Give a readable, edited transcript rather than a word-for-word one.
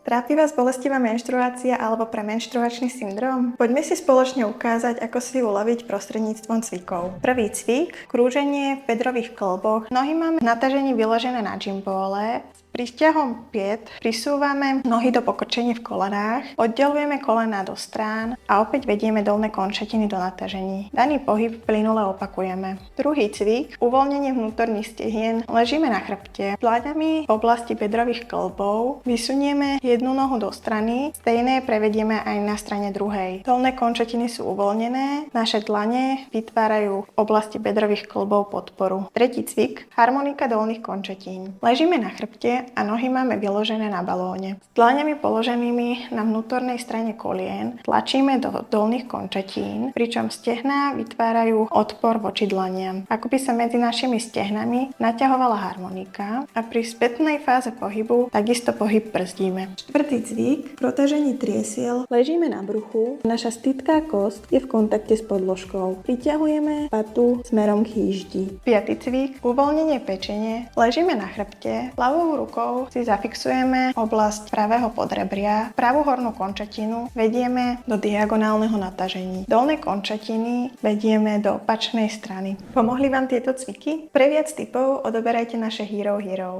Trápi vás bolestivá menštruácia alebo premenštruačný syndrom? Poďme si spoločne ukázať, ako si ju uľaviť prostredníctvom cvikov. Prvý cvik, krúženie v bedrových kĺboch. Nohy máme v natažení vyložené na gymbole. S príťahom piet prisúvame nohy do pokrčení v kolenách, oddelujeme kolená do strán a opäť vedieme dolné končatiny do natažení. Daný pohyb plynule opakujeme. Druhý cvik, uvoľnenie vnútorných stehien. Ležíme na chrbte, dlaňami v oblasti bedrových kĺbov, vysunieme jednu nohu do strany, stejné prevedieme aj na strane druhej. Dolné končatiny sú uvoľnené, naše dlane vytvárajú v oblasti bedrových kĺbov podporu. Tretí cvik, harmonika dolných končatín. Ležíme na chrbte a nohy máme vyložené na balóne. S dlaňami položenými na vnútornej strane kolien tlačíme do dolných končatín, pričom stehná vytvárajú odpor voči dlaniam. Ako by sa medzi našimi stehnami naťahovala harmonika a pri spätnej fáze pohybu takisto pohyb brzdíme. Štvrtý cvik, protážení triesiel. Ležíme na bruchu, naša stýtká kosť je v kontakte s podložkou. Priťahujeme patu smerom k hýždi. Piaty cvik, uvoľnenie pečene. Ležíme na chrbte, ľavou rukou si zafixujeme oblasť pravého podrebria, pravú hornú končatinu vedieme do diagonálneho natažení. Dolné končatiny vedieme do opačnej strany. Pomohli vám tieto cviky? Pre viac tipov odoberajte naše Hero Hero.